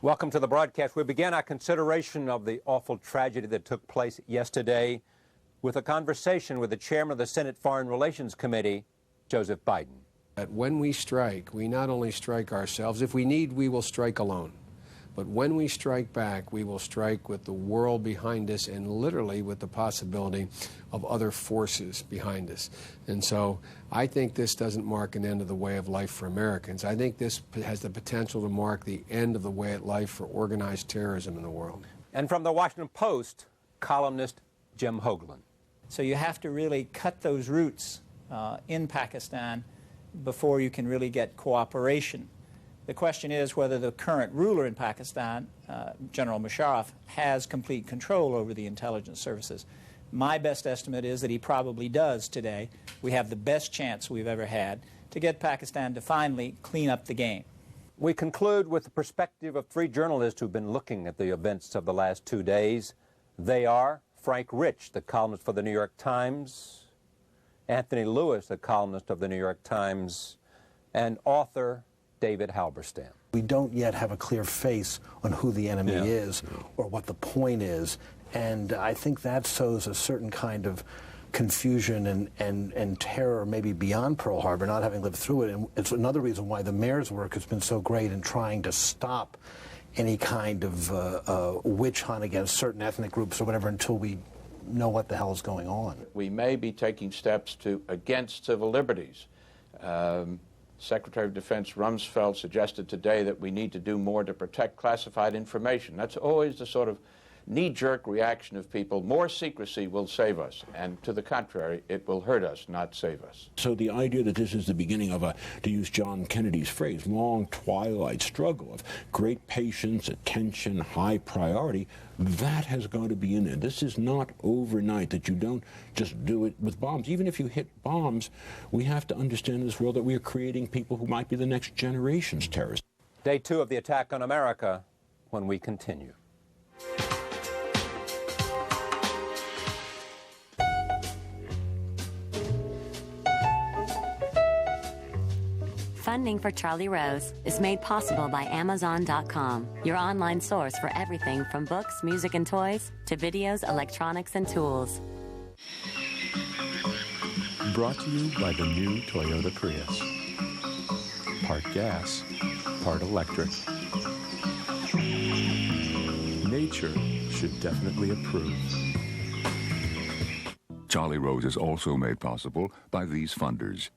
Welcome to the broadcast. We began our consideration of the awful tragedy that took place yesterday with a conversation with the chairman of the Senate Foreign Relations Committee, Joseph Biden. When we strike, we not only strike ourselves. If we need, we will strike alone. But when we strike back, we will strike with the world behind us and literally with the possibility of other forces behind us. And so I think this doesn't mark an end of the way of life for Americans. I think this has the potential to mark the end of the way of life for organized terrorism in the world. And from the Washington Post, columnist Jim Hoagland. So you have to really cut those roots in Pakistan before you can really get cooperation. The question is whether the current ruler in Pakistan, General Musharraf, has complete control over the intelligence services. My best estimate is that he probably does today. We have the best chance we've ever had to get Pakistan to finally clean up the game. We conclude with the perspective of three journalists who've been looking at the events of the last 2 days. They are Frank Rich, the columnist for the New York Times, Anthony Lewis, the columnist of the New York Times, and author David Halberstam. We don't yet have a clear face on who the enemy is or what the point is, and I think that sows a certain kind of confusion and terror maybe beyond Pearl Harbor, not having lived through it. And it's another reason why the mayor's work has been so great in trying to stop any kind of witch hunt against certain ethnic groups or whatever until we know what the hell is going on. We may be taking steps against civil liberties. Secretary of Defense Rumsfeld suggested today that we need to do more to protect classified information. That's always the sort of knee-jerk reaction of people. More secrecy will save us, and to the contrary, it will hurt us, not save us. So the idea that this is the beginning of a, to use John Kennedy's phrase, long twilight struggle of great patience, attention, high priority, that has got to be in there. This is not overnight, that you don't just do it with bombs. Even if you hit bombs, we have to understand in this world that we are creating people who might be the next generation's terrorists. Day 2 of the attack on America when we continue. Funding for Charlie Rose is made possible by Amazon.com, your online source for everything from books, music, and toys to videos, electronics, and tools. Brought to you by the new Toyota Prius. Part gas, part electric. Nature should definitely approve. Charlie Rose is also made possible by these funders.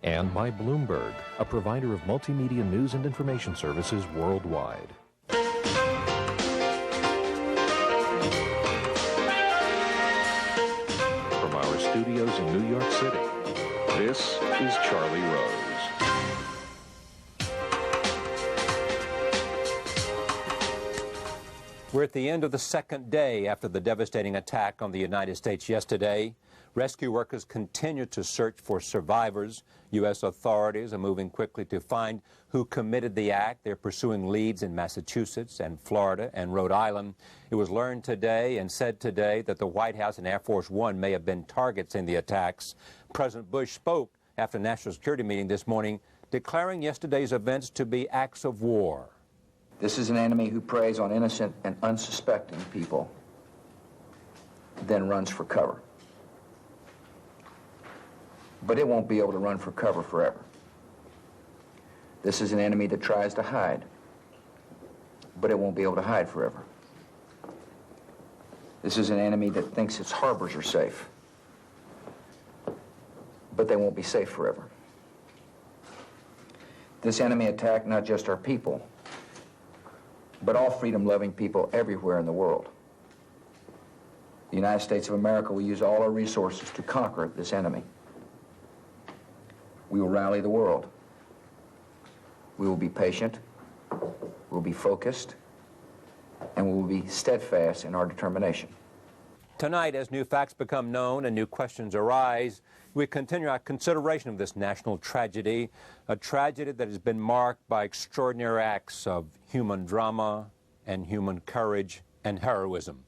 And by Bloomberg, a provider of multimedia news and information services worldwide. From our studios in New York City, this is Charlie Rose. We're at the end of the second day after the devastating attack on the United States yesterday. Rescue workers continue to search for survivors. U.S. authorities are moving quickly to find who committed the act. They're pursuing leads in Massachusetts and Florida and Rhode Island. It was learned today and said today that the White House and Air Force One may have been targets in the attacks. President Bush spoke after a national security meeting this morning, declaring yesterday's events to be acts of war. This is an enemy who preys on innocent and unsuspecting people, then runs for cover. But it won't be able to run for cover forever. This is an enemy that tries to hide, but it won't be able to hide forever. This is an enemy that thinks its harbors are safe, but they won't be safe forever. This enemy attacked not just our people, but all freedom-loving people everywhere in the world. The United States of America will use all our resources to conquer this enemy. We will rally the world. We will be patient, we'll be focused, and we will be steadfast in our determination. Tonight, as new facts become known and new questions arise, we continue our consideration of this national tragedy, a tragedy that has been marked by extraordinary acts of human drama and human courage and heroism.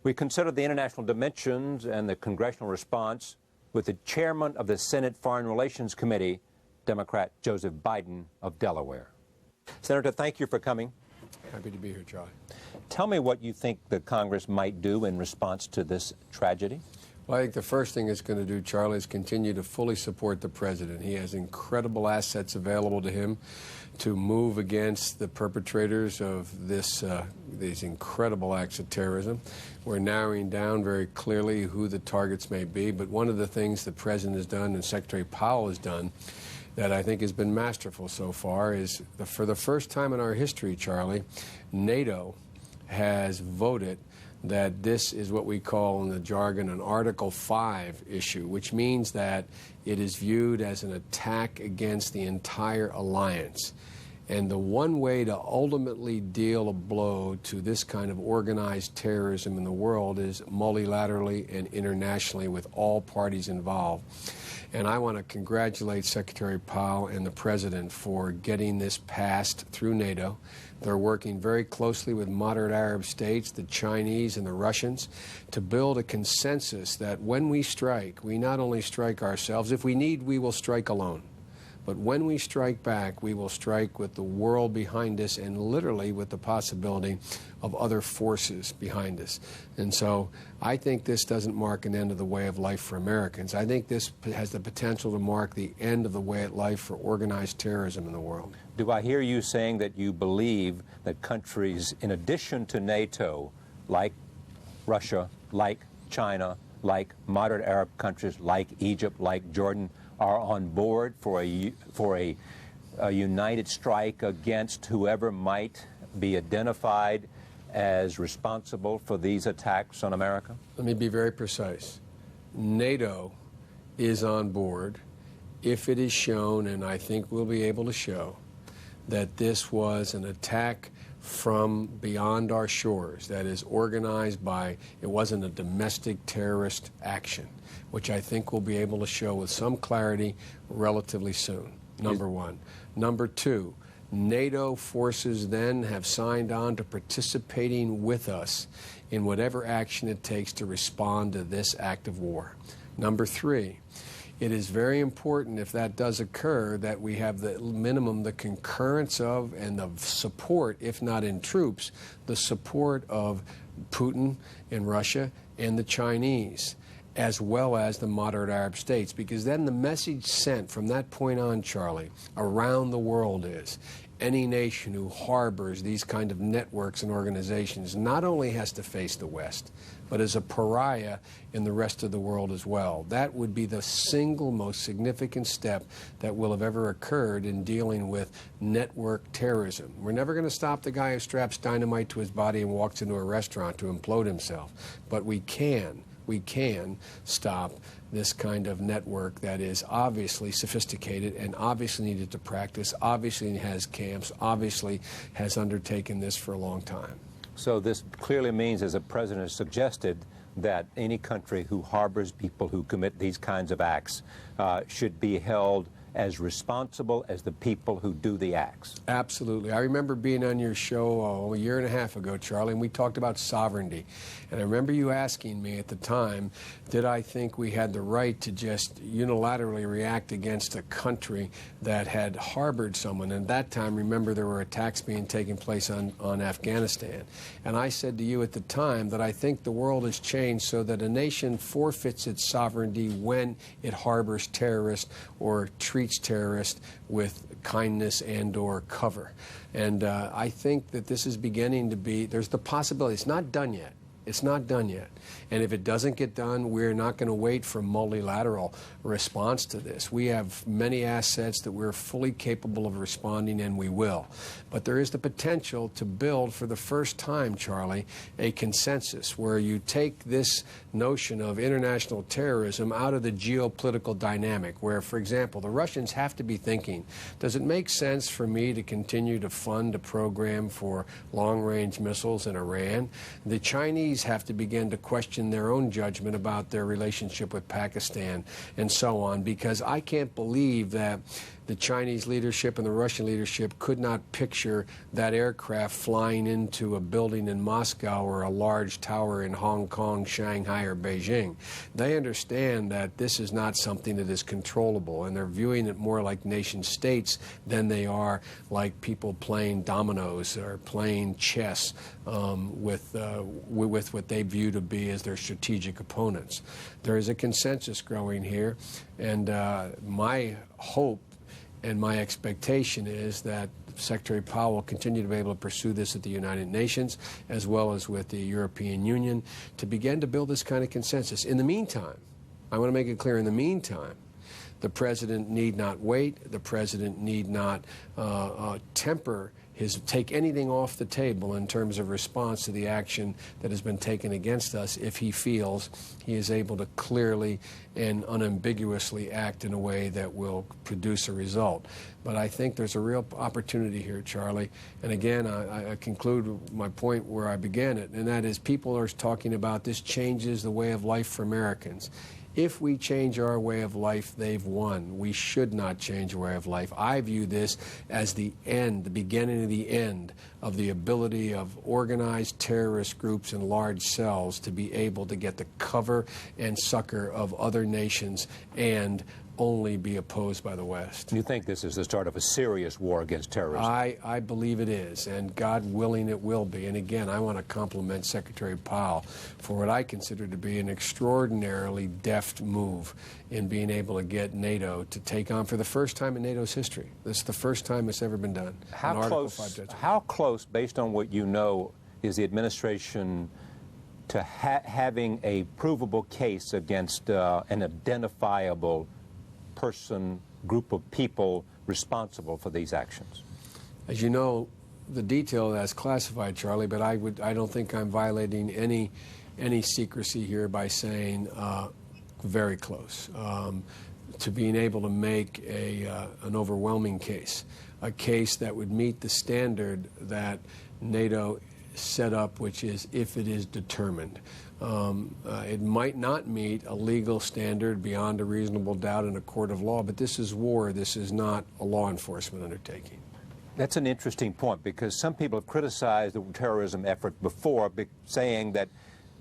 We consider the international dimensions and the congressional response with the chairman of the Senate Foreign Relations Committee, Democrat Joseph Biden of Delaware. Senator, thank you for coming. Happy to be here, Charlie. Tell me what you think the Congress might do in response to this tragedy. Well, I think the first thing it's going to do, Charlie, is continue to fully support the president. He has incredible assets available to him to move against the perpetrators of these incredible acts of terrorism. We're narrowing down very clearly who the targets may be, but one of the things the president has done and Secretary Powell has done that I think has been masterful so far is, for the first time in our history, Charlie, NATO has voted that this is what we call in the jargon an Article 5 issue, which means that it is viewed as an attack against the entire alliance. And the one way to ultimately deal a blow to this kind of organized terrorism in the world is multilaterally and internationally with all parties involved. And I want to congratulate Secretary Powell and the President for getting this passed through NATO. They're working very closely with moderate Arab states, the Chinese and the Russians, to build a consensus that when we strike, we not only strike ourselves. If we need, we will strike alone. But when we strike back, we will strike with the world behind us and literally with the possibility of other forces behind us. And so I think this doesn't mark an end of the way of life for Americans. I think this has the potential to mark the end of the way of life for organized terrorism in the world. Do I hear you saying that you believe that countries, in addition to NATO, like Russia, like China, like moderate Arab countries, like Egypt, like Jordan, are on board for a united strike against whoever might be identified as responsible for these attacks on America? Let me be very precise. NATO is on board if it is shown, and I think we'll be able to show, that this was an attack from beyond our shores, that is organized by, it wasn't a domestic terrorist action, which I think we'll be able to show with some clarity relatively soon, number one. Number two, NATO forces then have signed on to participating with us in whatever action it takes to respond to this act of war. Number three, it is very important, if that does occur, that we have the minimum, the concurrence of and the support, if not in troops, the support of Putin in Russia and the Chinese, as well as the moderate Arab states, because then the message sent from that point on, Charlie, around the world is any nation who harbors these kind of networks and organizations not only has to face the West, but is a pariah in the rest of the world as well. That would be the single most significant step that will have ever occurred in dealing with network terrorism. We're never going to stop the guy who straps dynamite to his body and walks into a restaurant to implode himself, but we can stop this kind of network that is obviously sophisticated and obviously needed to practice, obviously has camps, obviously has undertaken this for a long time. So this clearly means, as the President has suggested, that any country who harbors people who commit these kinds of acts should be held as responsible as the people who do the acts. Absolutely. I remember being on your show a year and a half ago, Charlie, and we talked about sovereignty. And I remember you asking me at the time, did I think we had the right to just unilaterally react against a country that had harbored someone? And at that time, remember, there were attacks being taken place on Afghanistan. And I said to you at the time that I think the world has changed so that a nation forfeits its sovereignty when it harbors terrorists or treats terrorists with kindness and or cover. And I think that this is beginning to be, there's the possibility, it's not done yet. It's not done yet. And if it doesn't get done, we're not going to wait for multilateral response to this. We have many assets that we're fully capable of responding, and we will. But there is the potential to build, for the first time, Charlie, a consensus where you take this notion of international terrorism out of the geopolitical dynamic, where, for example, the Russians have to be thinking, does it make sense for me to continue to fund a program for long-range missiles in Iran? The Chinese have to begin to question their own judgment about their relationship with Pakistan and so on, because I can't believe that the Chinese leadership and the Russian leadership could not picture that aircraft flying into a building in Moscow or a large tower in Hong Kong, Shanghai, or Beijing. They understand that this is not something that is controllable, and they're viewing it more like nation states than they are like people playing dominoes or playing chess with what they view to be as their strategic opponents. There is a consensus growing here, and my hope and my expectation is that Secretary Powell will continue to be able to pursue this at the United Nations as well as with the European Union to begin to build this kind of consensus. In the meantime, I want to make it clear, in the meantime, the President need not wait. The President need not take anything off the table in terms of response to the action that has been taken against us if he feels he is able to clearly and unambiguously act in a way that will produce a result. But I think there's a real opportunity here, Charlie. And again, I conclude my point where I began it, and that is people are talking about this changes the way of life for Americans. If we change our way of life, they've won. We should not change our way of life. I view this as the end, the beginning of the end of the ability of organized terrorist groups and large cells to be able to get the cover and succor of other nations and only be opposed by the West. You think this is the start of a serious war against terrorism? I believe it is, and God willing it will be. And again, I want to compliment Secretary Powell for what I consider to be an extraordinarily deft move in being able to get NATO to take on, for the first time in NATO's history, this is the first time it's ever been done. How close, based on what you know, is the administration to having a provable case against an identifiable person, group of people responsible for these actions? As you know, the detail that's classified, Charlie, but I don't think I'm violating any secrecy here by saying very close to being able to make an overwhelming case, a case that would meet the standard that NATO set up, which is if it is determined. It might not meet a legal standard beyond a reasonable doubt in a court of law, but this is war. This is not a law enforcement undertaking. That's an interesting point, because some people have criticized the terrorism effort before, saying that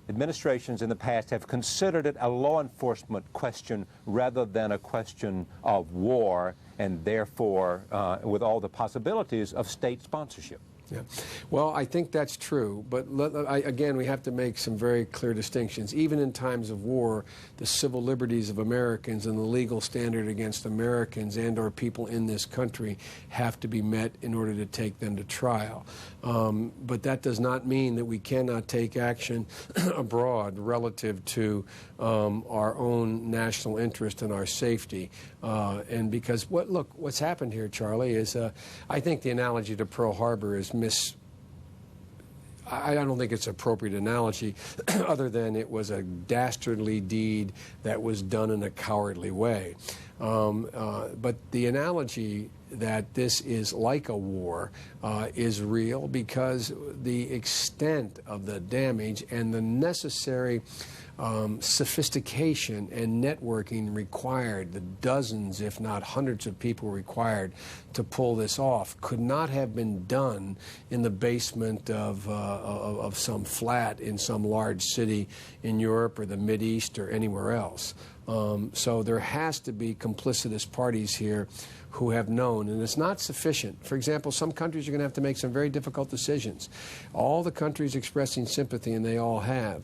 administrations in the past have considered it a law enforcement question rather than a question of war, and therefore with all the possibilities of state sponsorship. Yeah. Well, I think that's true, but again, we have to make some very clear distinctions. Even in times of war, the civil liberties of Americans and the legal standard against Americans and or people in this country have to be met in order to take them to trial. But that does not mean that we cannot take action abroad relative to our own national interest and our safety. And because what's happened here, Charlie, is I think the analogy to Pearl Harbor is I don't think it's an appropriate analogy other than it was a dastardly deed that was done in a cowardly way. But the analogy that this is like a war is real, because the extent of the damage and the necessary sophistication and networking required, the dozens if not hundreds of people required to pull this off, could not have been done in the basement of some flat in some large city in Europe or the Mideast or anywhere else. So there has to be complicitous parties here who have known, and it's not sufficient. For example, some countries are going to have to make some very difficult decisions. All the countries expressing sympathy, and they all have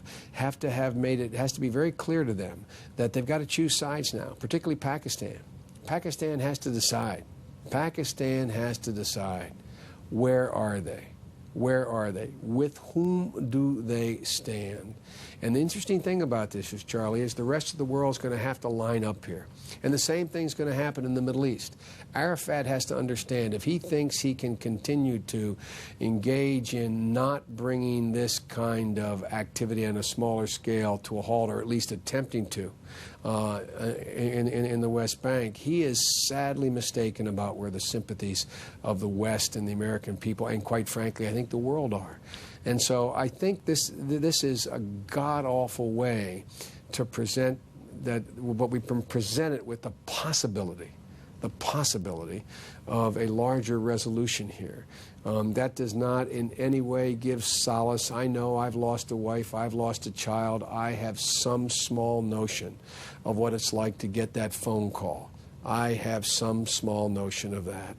to have made it has to be very clear to them that they've got to choose sides now, particularly Pakistan. Pakistan has to decide. Pakistan has to decide. Where are they? Where are they? With whom do they stand? And the interesting thing about this is, Charlie, is the rest of the world is going to have to line up here. And the same thing's going to happen in the Middle East. Arafat has to understand, if he thinks he can continue to engage in not bringing this kind of activity on a smaller scale to a halt, or at least attempting to, in the West Bank, he is sadly mistaken about where the sympathies of the West and the American people, and quite frankly, I think the world are. And so I think this is a god-awful way to present that, but we present it with the the possibility of a larger resolution here. That does not in any way give solace. I know I've lost a wife, I've lost a child. I have some small notion of what it's like to get that phone call. I have some small notion of that.